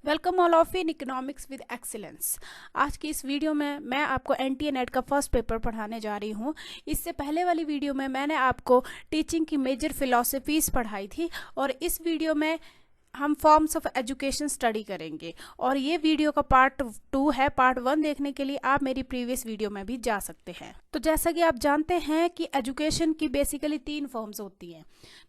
Welcome all of in economics with excellence. आज की इस वीडियो में मैं आपको एनटीए नेट का फर्स्ट पेपर पढ़ाने जा रही हूँ। इससे पहले वाली वीडियो में मैंने आपको टीचिंग की मेजर फिलॉसफीज पढ़ाई थी और इस वीडियो में हम फॉर्म्स ऑफ एजुकेशन स्टडी करेंगे और ये वीडियो का पार्ट 2 है। पार्ट 1 देखने के लिए आप मेरी प्रीवियस वीडियो में भी जा सकते हैं। तो जैसा कि आप जानते हैं कि एजुकेशन की बेसिकली 3 फॉर्म्स होती हैं।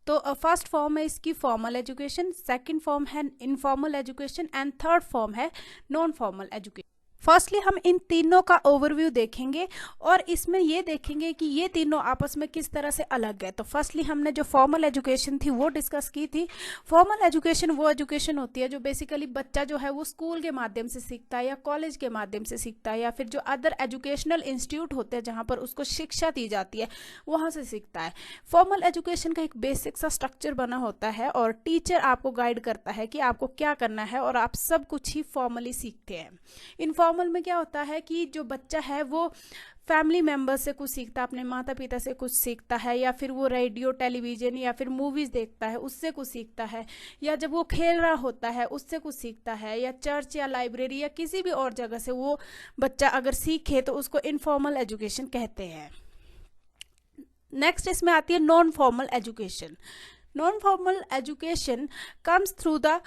तो फर्स्ट फॉर्म है इसकी फॉर्मल एजुकेशन, सेकंड फॉर्म है informal education and third form है नॉन फॉर्मल एजुकेशन। फर्स्टली हम इन तीनों का ओवरव्यू देखेंगे और इसमें ये देखेंगे कि ये तीनों आपस में किस तरह से अलग है। तो फर्स्टली हमने जो फॉर्मल एजुकेशन थी वो डिस्कस की थी। फॉर्मल एजुकेशन वो एजुकेशन होती है जो बेसिकली बच्चा जो है वो स्कूल के माध्यम से सीखता है या कॉलेज के माध्यम से सीखता है या फिर जो अदर एजुकेशनल इंस्टीट्यूट होते हैं जहाँ पर उसको शिक्षा दी जाती है वहाँ से सीखता है। फॉर्मल एजुकेशन का एक बेसिक सा स्ट्रक्चर बना होता है और टीचर आपको गाइड करता है कि आपको क्या करना है और आप सब कुछ ही फॉर्मली सीखते हैं। इनफॉर्मल में क्या होता है कि जो बच्चा है वो फैमिली मेम्बर से कुछ सीखता है, अपने माता पिता से कुछ सीखता है या फिर वो रेडियो टेलीविजन या फिर मूवीज़ देखता है उससे कुछ सीखता है या जब वो खेल रहा होता है उससे कुछ सीखता है या चर्च या लाइब्रेरी या किसी भी और जगह से वो बच्चा अगर सीखे तो उसको इनफॉर्मल एजुकेशन कहते हैं। नेक्स्ट इसमें आती है non formal education. Non formal education comes through the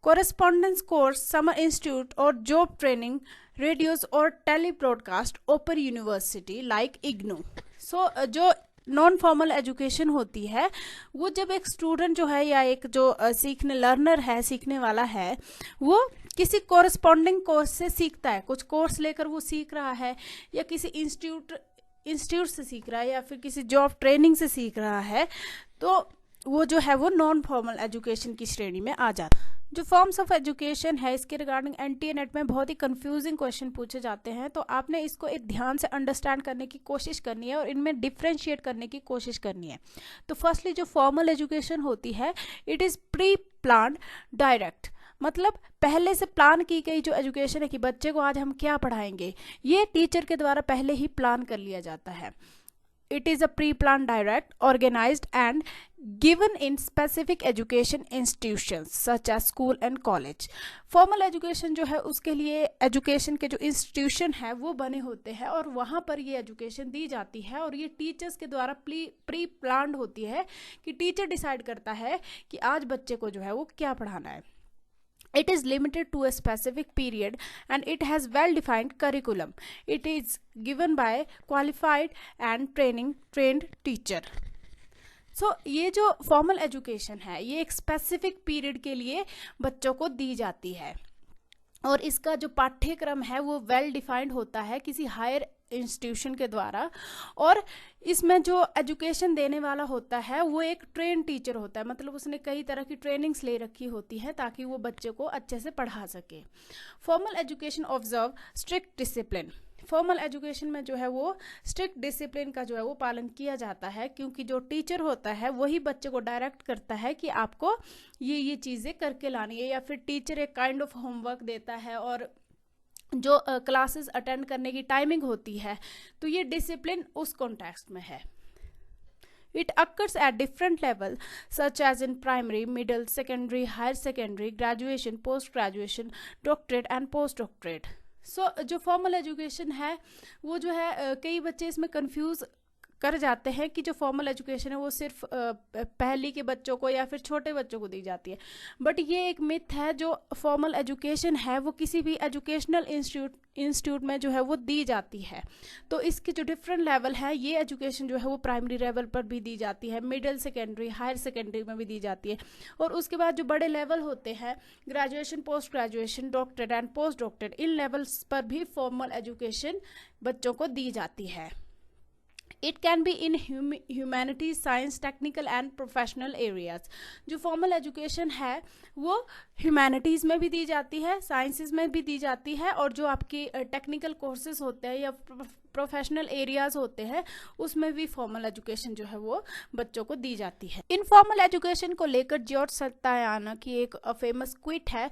correspondence course, summer institute or job training, radios or telebroadcast, open university like IGNOU। So जो नॉन फॉर्मल एजुकेशन होती है वो जब एक स्टूडेंट जो है या एक जो सीखने लर्नर है, सीखने वाला है, वो किसी कोरस्पॉन्डिंग कोर्स से सीखता है, कुछ कोर्स लेकर वो सीख रहा है या किसी इंस्टीट्यूट से सीख रहा है या फिर किसी जॉब ट्रेनिंग से सीख रहा है, तो वो जो है वो नॉन फॉर्मल एजुकेशन की श्रेणी में आ जाता है। जो फॉर्म्स ऑफ एजुकेशन है इसके रिगार्डिंग एनटीए नेट में बहुत ही कंफ्यूजिंग क्वेश्चन पूछे जाते हैं, तो आपने इसको एक ध्यान से अंडरस्टैंड करने की कोशिश करनी है और इनमें डिफ्रेंशिएट करने की कोशिश करनी है। तो फर्स्टली जो फॉर्मल एजुकेशन होती है it is pre planned direct, मतलब पहले से प्लान की गई जो एजुकेशन है कि बच्चे को आज हम क्या पढ़ाएंगे ये टीचर के द्वारा पहले ही प्लान कर लिया जाता है। It is a pre-planned, direct, organized and given in specific education institutions such as school and college। Formal education जो है उसके लिए एजुकेशन के जो इंस्टीट्यूशन है वो बने होते हैं और वहाँ पर ये एजुकेशन दी जाती है और ये टीचर्स के द्वारा प्री प्लान्ड होती है कि टीचर डिसाइड करता है कि आज बच्चे को जो है वो क्या पढ़ाना है। It is limited to a specific period and it has well-defined curriculum. It is given by qualified and trained teacher. So ये जो formal education है ये एक specific period के लिए बच्चों को दी जाती है और इसका जो पाठ्यक्रम है वो वेल डिफाइंड होता है किसी हायर इंस्टीट्यूशन के द्वारा और इसमें जो एजुकेशन देने वाला होता है वो एक ट्रेन टीचर होता है, मतलब उसने कई तरह की ट्रेनिंग्स ले रखी होती है ताकि वो बच्चे को अच्छे से पढ़ा सके। Formal education observe strict discipline. Formal education में जो है वो स्ट्रिक्ट डिसिप्लिन का जो है वो पालन किया जाता है क्योंकि जो टीचर होता है वही बच्चे को डायरेक्ट करता है कि आपको ये चीज़ें करके लानी है या फिर टीचर एक काइंड ऑफ होमवर्क देता है और जो क्लासेस अटेंड करने की टाइमिंग होती है तो ये डिसिप्लिन उस कॉन्टेक्स्ट में है। It occurs at different level such as in primary, middle, secondary, higher secondary, graduation, post graduation, doctorate and post doctorate। So जो फॉर्मल एजुकेशन है वो जो है कई बच्चे इसमें कंफ्यूज कर जाते हैं कि जो फॉर्मल एजुकेशन है वो सिर्फ पहली के बच्चों को या फिर छोटे बच्चों को दी जाती है, बट ये एक मिथ है। जो फॉर्मल एजुकेशन है वो किसी भी एजुकेशनल इंस्टीट्यूट में जो है वो दी जाती है। तो इसके जो डिफरेंट लेवल है ये एजुकेशन जो है वो प्राइमरी लेवल पर भी दी जाती है, मिडिल सेकेंडरी, हायर सेकेंडरी में भी दी जाती है और उसके बाद जो बड़े लेवल होते हैं graduation, post graduation, doctorate and post doctorate, in levels पर भी फॉर्मल एजुकेशन बच्चों को दी जाती है। It can be in humanities, science, technical and professional areas। जो फॉर्मल एजुकेशन है वो ह्यूमैनिटीज़ में भी दी जाती है, साइंसेस में भी दी जाती है और जो आपकी टेक्निकल कोर्सेज होते हैं या प्रोफेशनल एरियाज होते हैं उसमें भी फॉर्मल एजुकेशन जो है वो बच्चों को दी जाती है। इनफॉर्मल एजुकेशन को लेकर जॉर्ज सत्याना की एक फेमस क्विट है,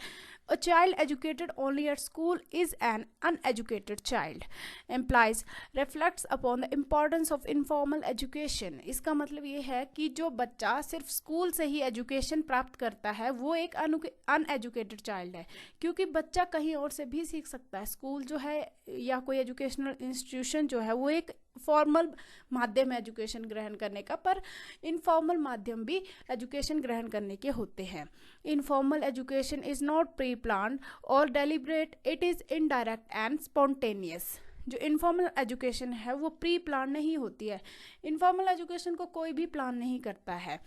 A child educated only at school is an uneducated child. Implies reflects upon the importance of informal education. इसका मतलब ये है कि जो बच्चा सिर्फ स्कूल से ही एजुकेशन प्राप्त करता है वो एक अनएजुकेटेड चाइल्ड है, क्योंकि बच्चा कहीं और से भी सीख सकता है। स्कूल जो है या कोई एजुकेशनल इंस्टीट्यूशन जो है वो एक फॉर्मल माध्यम है एजुकेशन ग्रहण करने का, पर इनफॉर्मल माध्यम भी एजुकेशन ग्रहण करने के होते हैं। Informal education is not pre planned और deliberate, it is indirect and spontaneous. जो इनफॉर्मल एजुकेशन है वो प्री प्लान नहीं होती है। इनफॉर्मल एजुकेशन को कोई भी प्लान नहीं करता है।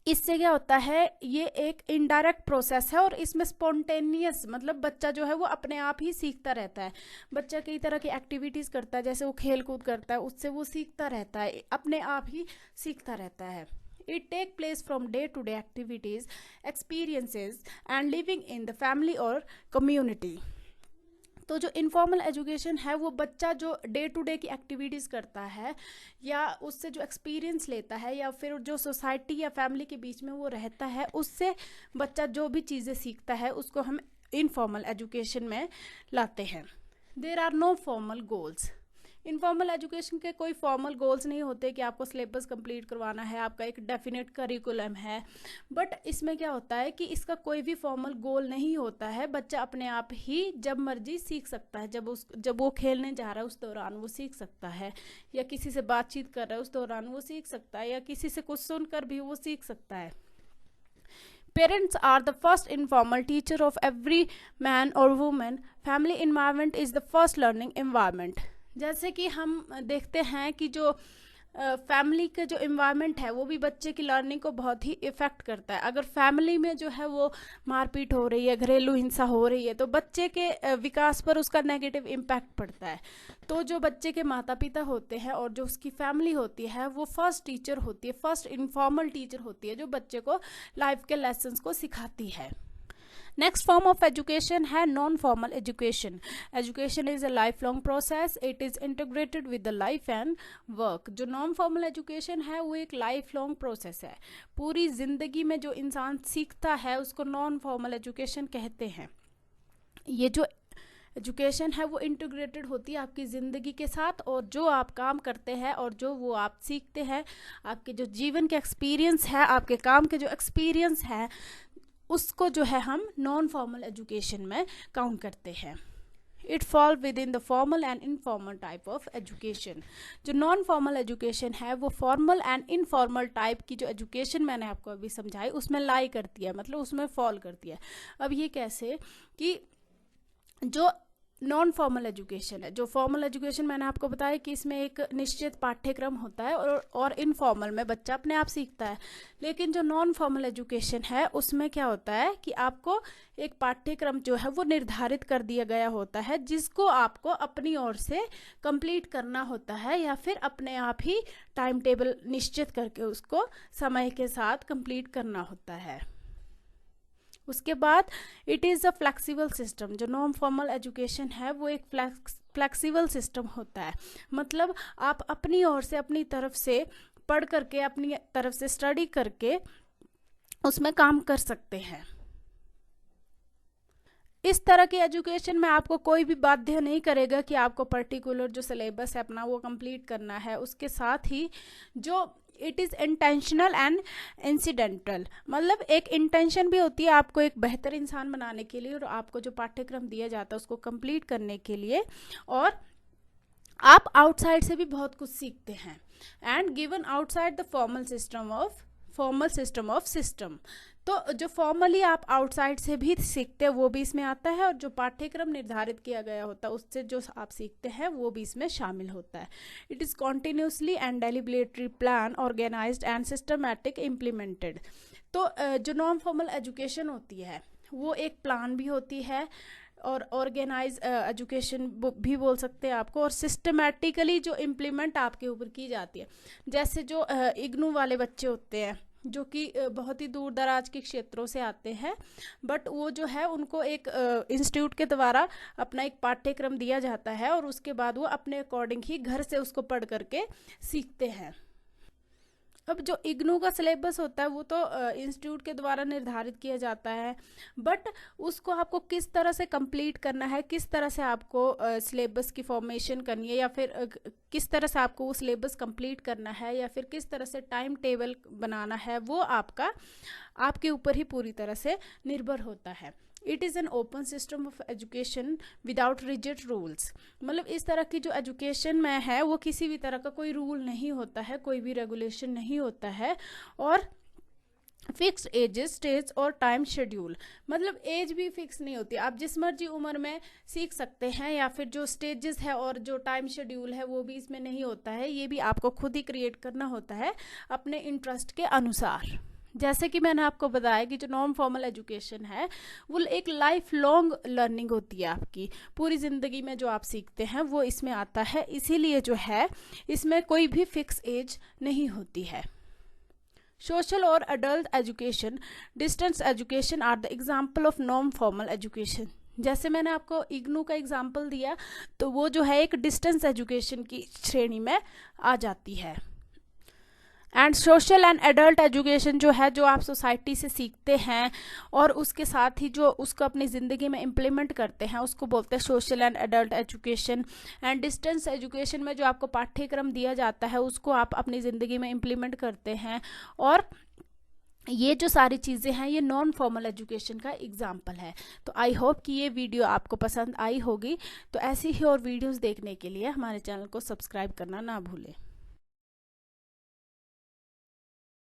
इससे क्या होता है, ये एक इनडायरेक्ट प्रोसेस है और इसमें स्पॉन्टेनियस मतलब बच्चा जो है वो अपने आप ही सीखता रहता है। बच्चा कई तरह की एक्टिविटीज़ करता है, जैसे वो खेल कूद करता है, उससे वो सीखता रहता है, अपने आप ही सीखता रहता है। It take place from day-to-day activities, experiences and living in the family or community. तो जो इनफॉर्मल एजुकेशन है वो बच्चा जो डे टू डे की एक्टिविटीज़ करता है या उससे जो एक्सपीरियंस लेता है या फिर जो सोसाइटी या फैमिली के बीच में वो रहता है, उससे बच्चा जो भी चीज़ें सीखता है उसको हम इनफॉर्मल एजुकेशन में लाते हैं। There are no formal goals. Informal education के कोई फॉर्मल गोल्स नहीं होते कि आपको सिलेबस कंप्लीट करवाना है, आपका एक डेफिनेट करिकुलम है, बट इसमें क्या होता है कि इसका कोई भी फॉर्मल गोल नहीं होता है। बच्चा अपने आप ही जब मर्जी सीख सकता है, जब वो खेलने जा रहा है उस दौरान वो सीख सकता है, या किसी से बातचीत कर रहा है उस दौरान वो सीख सकता है, या किसी से कुछ सुनकर भी वो सीख सकता है। Parents are the first informal teacher of every man or woman. Family environment is the first learning environment. जैसे कि हम देखते हैं कि जो फैमिली का जो इन्वायरमेंट है वो भी बच्चे की लर्निंग को बहुत ही इफ़ेक्ट करता है। अगर फैमिली में जो है वो मारपीट हो रही है, घरेलू हिंसा हो रही है, तो बच्चे के विकास पर उसका नेगेटिव इम्पैक्ट पड़ता है। तो जो बच्चे के माता पिता होते हैं और जो उसकी फैमिली होती है वो फर्स्ट टीचर होती है, फर्स्ट इनफॉर्मल टीचर होती है जो बच्चे को लाइफ के लेसन्स को सिखाती है। नेक्स्ट फॉर्म ऑफ एजुकेशन है non formal education. Education is a life long process, it is integrated with the life and work. जो नॉन फॉर्मल एजुकेशन है वो एक लाइफ लॉन्ग प्रोसेस है। पूरी ज़िंदगी में जो इंसान सीखता है उसको नॉन फॉर्मल एजुकेशन कहते हैं। ये जो एजुकेशन है वो इंटीग्रेटेड होती है आपकी ज़िंदगी के साथ, और जो आप काम करते हैं और जो वो आप सीखते हैं, आपके जो जीवन के एक्सपीरियंस है, आपके काम के जो एक्सपीरियंस है, उसको जो है हम नॉन फॉर्मल एजुकेशन में काउंट करते हैं। It fall with in the formal and informal type of education. जो नॉन फॉर्मल एजुकेशन है वो फॉर्मल एंड इनफॉर्मल टाइप की जो एजुकेशन मैंने आपको अभी समझाई उसमें लाई करती है, मतलब उसमें फॉल करती है। अब ये कैसे कि जो नॉन फॉर्मल एजुकेशन है, जो फॉर्मल एजुकेशन मैंने आपको बताया कि इसमें एक निश्चित पाठ्यक्रम होता है और इनफॉर्मल में बच्चा अपने आप सीखता है। लेकिन जो नॉन फॉर्मल एजुकेशन है उसमें क्या होता है कि आपको एक पाठ्यक्रम जो है वो निर्धारित कर दिया गया होता है, जिसको आपको अपनी ओर से कंप्लीट करना होता है, या फिर अपने आप ही टाइम टेबल निश्चित करके उसको समय के साथ कंप्लीट करना होता है। उसके बाद it is a flexible system. जो नॉन फॉर्मल एजुकेशन है वो एक फ्लेक्सिबल सिस्टम होता है, मतलब आप अपनी ओर से अपनी तरफ से पढ़ करके अपनी तरफ से स्टडी करके उसमें काम कर सकते हैं। इस तरह की एजुकेशन में आपको कोई भी बाध्य नहीं करेगा कि आपको पर्टिकुलर जो सिलेबस है अपना वो कंप्लीट करना है। उसके साथ ही जो it is intentional and incidental, मतलब एक इंटेंशन भी होती है आपको एक बेहतर इंसान बनाने के लिए, और आपको जो पाठ्यक्रम दिया जाता है उसको कंप्लीट करने के लिए, और आप आउटसाइड से भी बहुत कुछ सीखते हैं। And given outside the formal system of system. तो जो फॉर्मली आप आउटसाइड से भी सीखते हैं वो भी इसमें आता है, और जो पाठ्यक्रम निर्धारित किया गया होता है उससे जो आप सीखते हैं वो भी इसमें शामिल होता है। It is continuously and deliberately plan, organised and systematic implemented. तो जो नॉन फॉर्मल एजुकेशन होती है वो एक प्लान भी होती है, और ऑर्गेनाइज एजुकेशन भी बोल सकते हैं आपको, और सिस्टमैटिकली जो इम्प्लीमेंट आपके ऊपर की जाती है। जैसे जो इग्नू वाले बच्चे होते हैं जो कि बहुत ही दूर दराज के क्षेत्रों से आते हैं, बट वो जो है उनको एक इंस्टीट्यूट के द्वारा अपना एक पाठ्यक्रम दिया जाता है और उसके बाद वो अपने अकॉर्डिंग ही घर से उसको पढ़ करके सीखते हैं। अब जो इग्नू का सिलेबस होता है वो तो इंस्टीट्यूट के द्वारा निर्धारित किया जाता है, बट उसको आपको किस तरह से कंप्लीट करना है, किस तरह से आपको सिलेबस की फॉर्मेशन करनी है, या फिर किस तरह से आपको वो सिलेबस कंप्लीट करना है, या फिर किस तरह से टाइम टेबल बनाना है, वो आपके ऊपर ही पूरी तरह से निर्भर होता है। It is an open system of education without rigid rules. मतलब इस तरह की जो एजुकेशन में है वो किसी भी तरह का कोई रूल नहीं होता है, कोई भी रेगुलेशन नहीं होता है, और फिक्स एजेस, स्टेज और टाइम शेड्यूल। मतलब एज भी फिक्स नहीं होती, आप जिस मर्जी उम्र में सीख सकते हैं, या फिर जो स्टेजेस है और जो टाइम शेड्यूल है वो भी इसमें नहीं होता है, ये भी आपको खुद ही क्रिएट करना होता है अपने इंटरेस्ट के अनुसार। जैसे कि मैंने आपको बताया कि जो नॉन फॉर्मल एजुकेशन है वो एक लाइफ लॉन्ग लर्निंग होती है, आपकी पूरी ज़िंदगी में जो आप सीखते हैं वो इसमें आता है, इसीलिए जो है इसमें कोई भी फिक्स एज नहीं होती है। सोशल और adult education, distance education are the example of non formal education. जैसे मैंने आपको इग्नू का एग्जाम्पल दिया, तो वो जो है एक डिस्टेंस एजुकेशन की श्रेणी में आ जाती है। And social and adult education जो है, जो आप सोसाइटी से सीखते हैं और उसके साथ ही जो उसको अपनी ज़िंदगी में इम्प्लीमेंट करते हैं, उसको बोलते हैं social and adult education. And distance education में जो आपको पाठ्यक्रम दिया जाता है उसको आप अपनी ज़िंदगी में इम्प्लीमेंट करते हैं, और ये जो सारी चीज़ें हैं ये नॉन फॉर्मल एजुकेशन का एग्जाम्पल है। तो आई होप कि ये वीडियो आपको पसंद आई होगी। तो ऐसी ही और वीडियोस देखने के लिए हमारे चैनल को सब्सक्राइब करना ना भूलें।